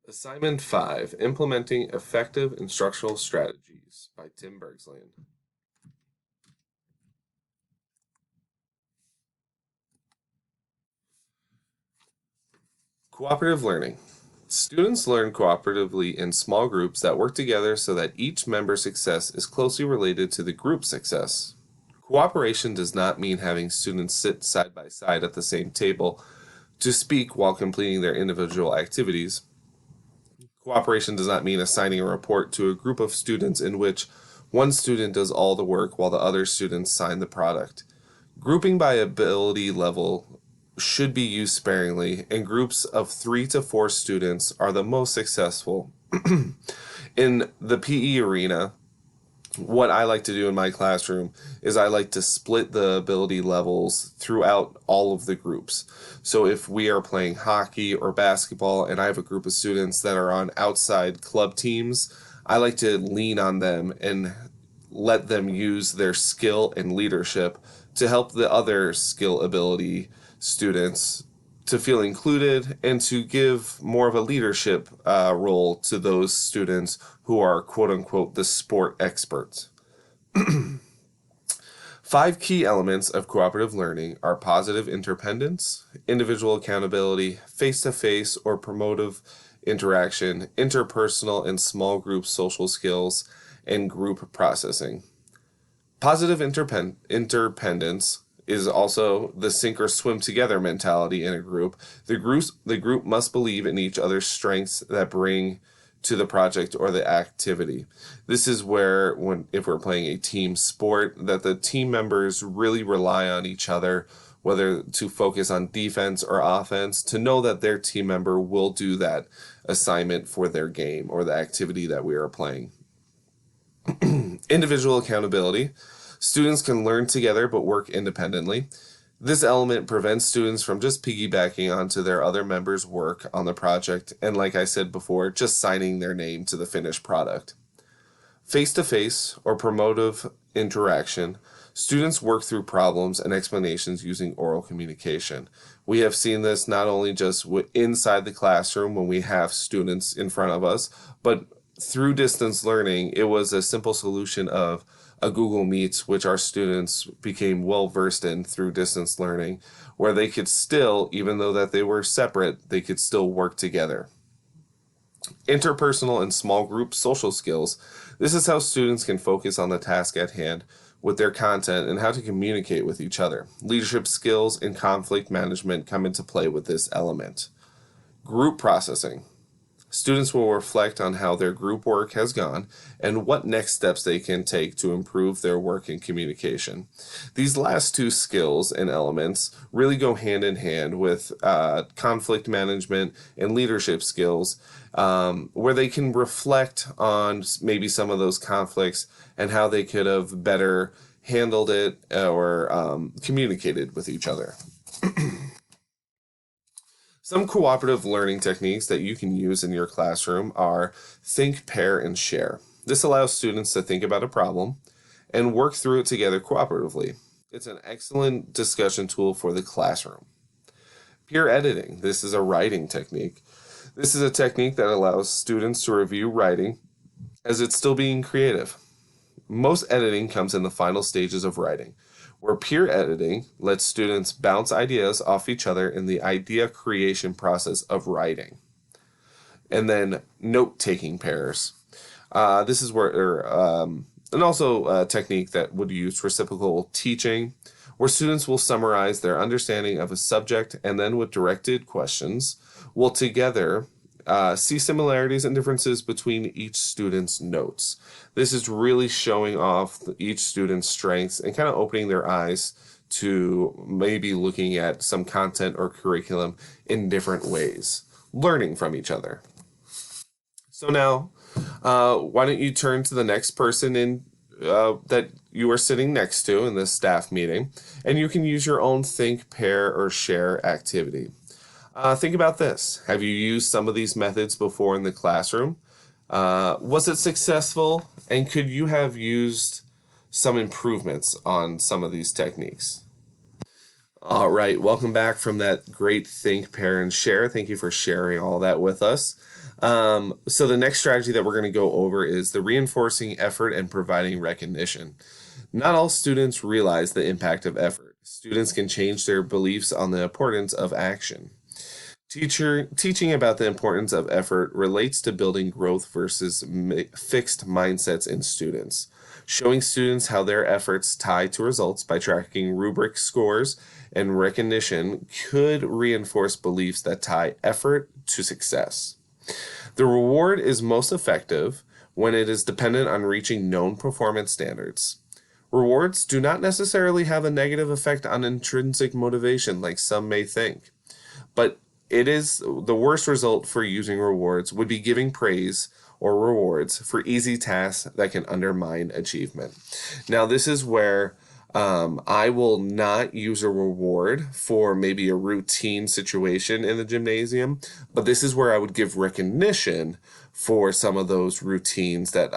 Assignment 5, Implementing Effective Instructional Strategies by Tim Bergsland. Cooperative Learning. Students learn cooperatively in small groups that work together so that each member's success is closely related to the group's success. Cooperation does not mean having students sit side by side at the same table to speak while completing their individual activities. Cooperation does not mean assigning a report to a group of students in which one student does all the work while the other students sign the product. Grouping by ability level should be used sparingly, and groups of 3 to 4 students are the most successful. In the PE arena, what I like to do in my classroom is I like to split the ability levels throughout all of the groups. So if we are playing hockey or basketball and I have a group of students that are on outside club teams, I like to lean on them and let them use their skill and leadership to help the other skill ability students to feel included and to give more of a leadership role to those students who are quote unquote the sport experts. 5 key elements of cooperative learning are positive interdependence, individual accountability, face-to-face or promotive interaction, interpersonal and small group social skills, and group processing. Positive interdependence is also the sink or swim together mentality in a group. The group must believe in each other's strengths that bring to the project or the activity. This is where, if we're playing a team sport, that the team members really rely on each other, whether to focus on defense or offense, to know that their team member will do that assignment for their game or the activity that we are playing. Individual accountability. Students can learn together but work independently. This element prevents students from just piggybacking onto their other members' work on the project and, like I said before, just signing their name to the finished product. Face-to-face or promotive interaction. Students work through problems and explanations using oral communication. We have seen this not only just inside the classroom when we have students in front of us, but through distance learning, it was a simple solution of a Google Meets, which our students became well versed in through distance learning, where they could still, even though that they were separate, they could still work together. Interpersonal and small group social skills. This is how students can focus on the task at hand with their content and how to communicate with each other. Leadership skills and conflict management come into play with this element. Group processing. Students will reflect on how their group work has gone and what next steps they can take to improve their work and communication. These last 2 skills and elements really go hand in hand with conflict management and leadership skills, where they can reflect on maybe some of those conflicts and how they could have better handled it or communicated with each other. Some cooperative learning techniques that you can use in your classroom are think, pair, and share. This allows students to think about a problem and work through it together cooperatively. It's an excellent discussion tool for the classroom. Peer editing. This is a writing technique. This is a technique that allows students to review writing as it's still being creative. Most editing comes in the final stages of writing, where peer editing lets students bounce ideas off each other in the idea creation process of writing. And then note-taking pairs. This is where, and also a technique that would use reciprocal teaching, where students will summarize their understanding of a subject and then with directed questions will together see similarities and differences between each student's notes. This is really showing off each student's strengths and kind of opening their eyes to maybe looking at some content or curriculum in different ways, learning from each other. So now, why don't you turn to the next person that you are sitting next to in this staff meeting, and you can use your own think, pair, or share activity. Think about this. Have you used some of these methods before in the classroom? Was it successful? And could you have used some improvements on some of these techniques? All right, welcome back from that great think, pair, and share. Thank you for sharing all that with us. So the next strategy that we're going to go over is the reinforcing effort and providing recognition. Not all students realize the impact of effort. Students can change their beliefs on the importance of action. Teaching about the importance of effort relates to building growth versus fixed mindsets in students. Showing students how their efforts tie to results by tracking rubric scores and recognition could reinforce beliefs that tie effort to success. The reward is most effective when it is dependent on reaching known performance standards. Rewards do not necessarily have a negative effect on intrinsic motivation like some may think, but it is the worst result for using rewards would be giving praise or rewards for easy tasks that can undermine achievement. Now, this is where I will not use a reward for maybe a routine situation in the gymnasium, but this is where I would give recognition for some of those routines that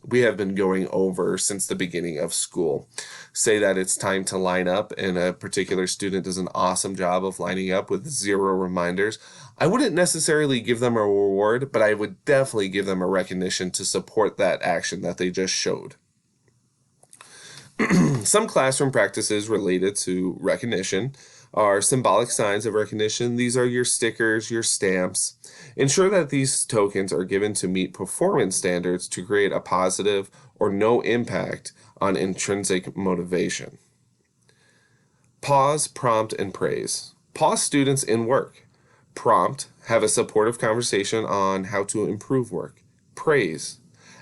we have been going over since the beginning of school. Say that it's time to line up and a particular student does an awesome job of lining up with 0 reminders. I wouldn't necessarily give them a reward, but I would definitely give them a recognition to support that action that they just showed. Some classroom practices related to recognition are symbolic signs of recognition. These are your stickers, your stamps. Ensure that these tokens are given to meet performance standards to create a positive or no impact on intrinsic motivation. Pause, prompt, and praise. Pause students in work. Prompt, have a supportive conversation on how to improve work. Praise,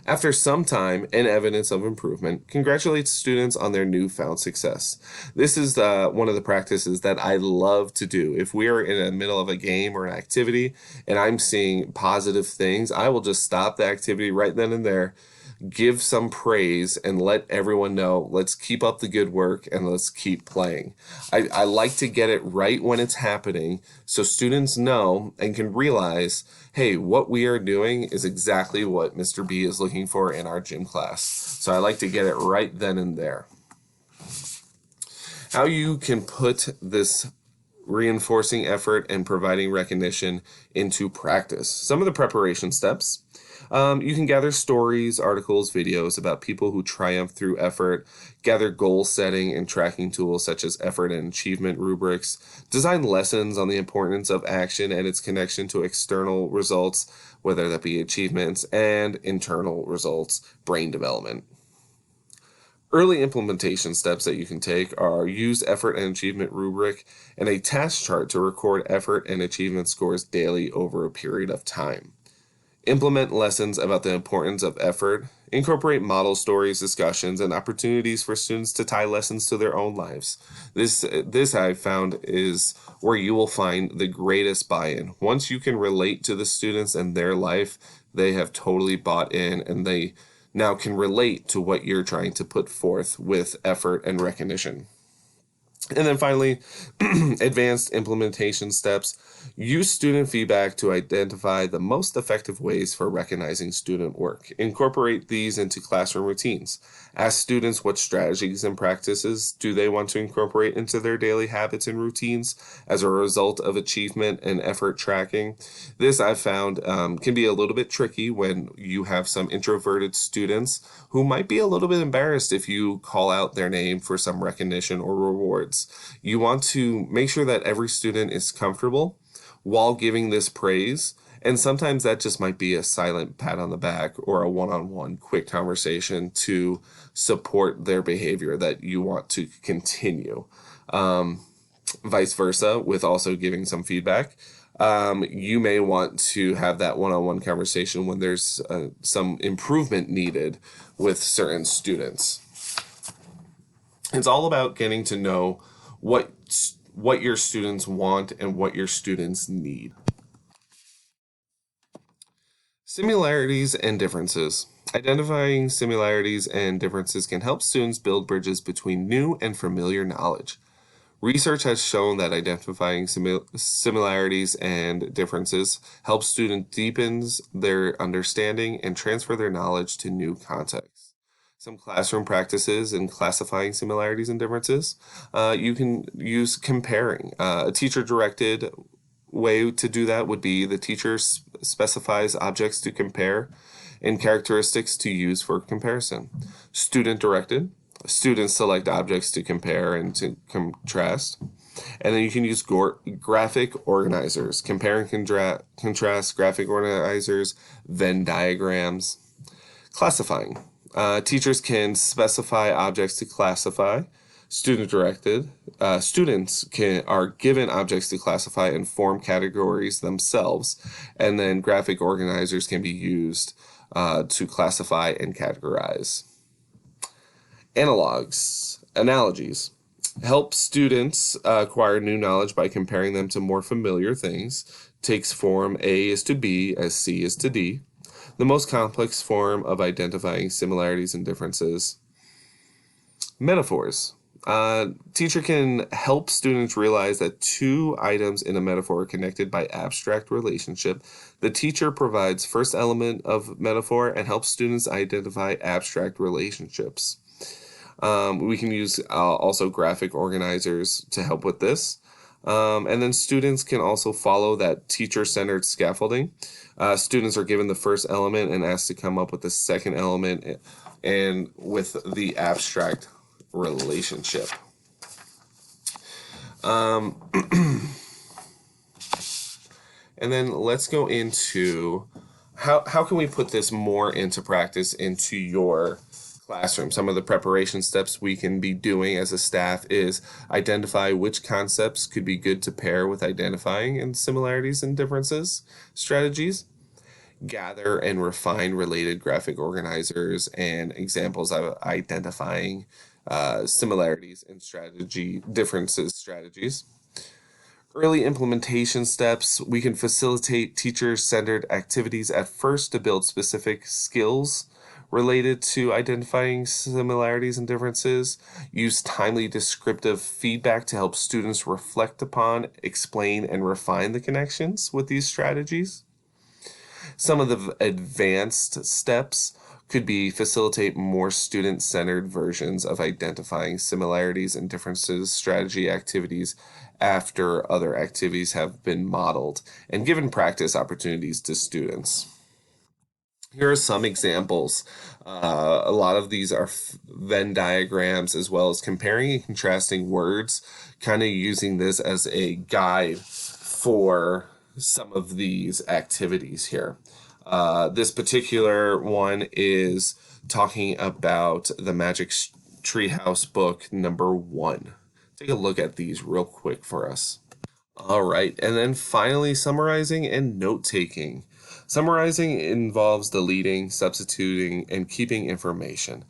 after some time and evidence of improvement, congratulate students on their newfound success. This is one of the practices that I love to do. If we are in the middle of a game or an activity and I'm seeing positive things, I will just stop the activity right then and there, give some praise, and let everyone know, let's keep up the good work and let's keep playing. I like to get it right when it's happening so students know and can realize, hey, what we are doing is exactly what Mr. B is looking for in our gym class. So I like to get it right then and there. How you can put this reinforcing effort and providing recognition into practice. Some of the preparation steps. You can gather stories, articles, videos about people who triumph through effort, gather goal setting and tracking tools such as effort and achievement rubrics, design lessons on the importance of action and its connection to external results, whether that be achievements, and internal results, brain development. Early implementation steps that you can take are use effort and achievement rubric and a task chart to record effort and achievement scores daily over a period of time. Implement lessons about the importance of effort. Incorporate model stories, discussions, and opportunities for students to tie lessons to their own lives. This I've found is where you will find the greatest buy-in. Once you can relate to the students and their life, they have totally bought in and they now can relate to what you're trying to put forth with effort and recognition. And then finally, advanced implementation steps. Use student feedback to identify the most effective ways for recognizing student work. Incorporate these into classroom routines. Ask students what strategies and practices do they want to incorporate into their daily habits and routines as a result of achievement and effort tracking. This I've found can be a little bit tricky when you have some introverted students who might be a little bit embarrassed if you call out their name for some recognition or rewards. You want to make sure that every student is comfortable while giving this praise, and sometimes that just might be a silent pat on the back or a one-on-one quick conversation to support their behavior that you want to continue. Vice versa, with also giving some feedback. You may want to have that one-on-one conversation when there's some improvement needed with certain students. It's all about getting to know what your students want and what your students need. Similarities and differences. Identifying similarities and differences can help students build bridges between new and familiar knowledge. Research has shown that identifying similarities and differences helps students deepen their understanding and transfer their knowledge to new contexts. Some classroom practices in classifying similarities and differences. You can use comparing. A teacher-directed way to do that would be the teacher specifies objects to compare and characteristics to use for comparison. Student-directed. Students select objects to compare and to contrast. And then you can use graphic organizers, compare and contrast graphic organizers, Venn diagrams. Classifying. Teachers can specify objects to classify. Student directed. Are given objects to classify and form categories themselves. And then graphic organizers can be used to classify and categorize. Analogies help students acquire new knowledge by comparing them to more familiar things. Takes form A is to B as C is to D. The most complex form of identifying similarities and differences. Metaphors. Teacher can help students realize that two items in a metaphor are connected by abstract relationship. The teacher provides first element of metaphor and helps students identify abstract relationships. We can use also graphic organizers to help with this. And then students can also follow that teacher-centered scaffolding. Students are given the first element and asked to come up with the second element and with the abstract relationship. And then let's go into how can we put this more into practice into your classroom. Some of the preparation steps we can be doing as a staff is identify which concepts could be good to pair with identifying and similarities and differences strategies. Gather and refine related graphic organizers and examples of identifying similarities and differences strategies. Early implementation steps, we can facilitate teacher-centered activities at first to build specific skills related to identifying similarities and differences. Use timely descriptive feedback to help students reflect upon, explain, and refine the connections with these strategies. Some of the advanced steps could be facilitate more student-centered versions of identifying similarities and differences strategy activities after other activities have been modeled and given practice opportunities to students. Here are some examples. A lot of these are Venn diagrams as well as comparing and contrasting words, kind of using this as a guide for some of these activities here. This particular one is talking about the Magic Treehouse book number 1. Take a look at these real quick for us. All right, and then finally summarizing and note-taking. Summarizing involves deleting, substituting, and keeping information.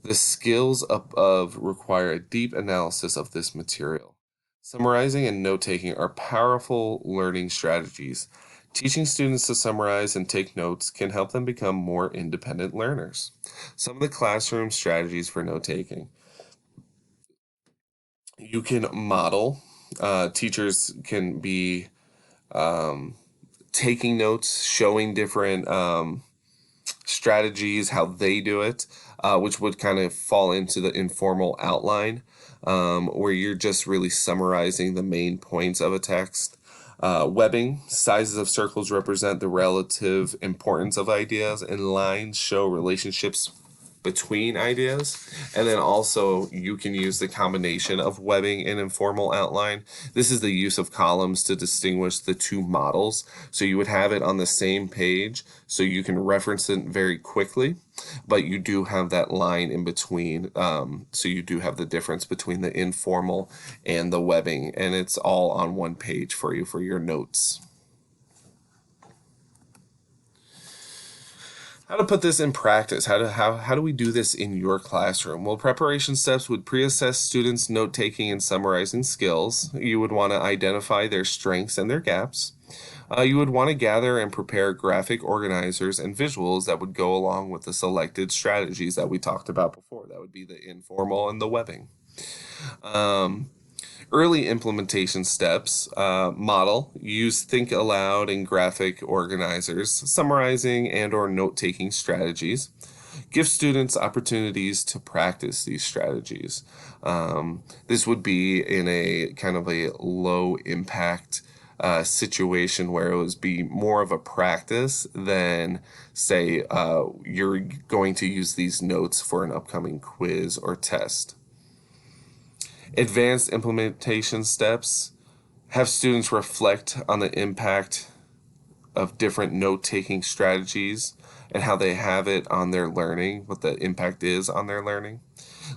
The skills of require a deep analysis of this material. Summarizing and note-taking are powerful learning strategies. Teaching students to summarize and take notes can help them become more independent learners. Some of the classroom strategies for note-taking. You can model. Teachers can be taking notes, showing different strategies, how they do it, which would kind of fall into the informal outline, where you're just really summarizing the main points of a text. Webbing, sizes of circles represent the relative importance of ideas, and lines show relationships between ideas. And then also you can use the combination of webbing and informal outline. This is the use of columns to distinguish the two models. So you would have it on the same page so you can reference it very quickly, but you do have that line in between. So you do have the difference between the informal and the webbing, and it's all on one page for you for your notes. How to put this in practice? How do we do this in your classroom? Well, preparation steps would pre-assess students' note-taking and summarizing skills. You would want to identify their strengths and their gaps. You would want to gather and prepare graphic organizers and visuals that would go along with the selected strategies that we talked about before. That would be the informal and the webbing. Early implementation steps, model, use think aloud and graphic organizers, summarizing and or note-taking strategies. Give students opportunities to practice these strategies. This would be in a kind of a low impact situation where it would be more of a practice than, say, you're going to use these notes for an upcoming quiz or test. Advanced implementation steps. Have students reflect on the impact of different note-taking strategies and how they have it on their learning, what the impact is on their learning.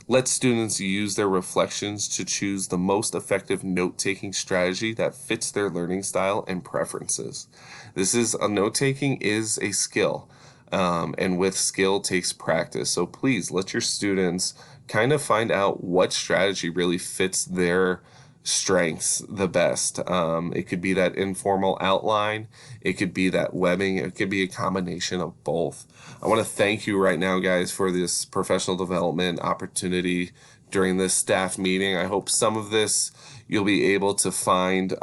Let students use their reflections to choose the most effective note-taking strategy that fits their learning style and preferences. Note-taking is a skill, and with skill takes practice. So please let your students kind of find out what strategy really fits their strengths the best. It could be that informal outline, it could be that webbing, it could be a combination of both. I want to thank you right now, guys, for this professional development opportunity during this staff meeting. I hope some of this you'll be able to find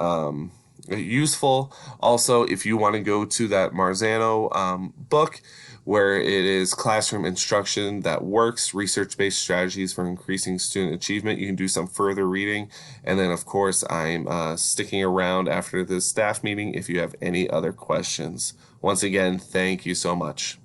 useful. Also, if you want to go to that Marzano book, where it is classroom instruction that works, research-based strategies for increasing student achievement, you can do some further reading. And then, of course, I'm sticking around after this staff meeting if you have any other questions. Once again, thank you so much.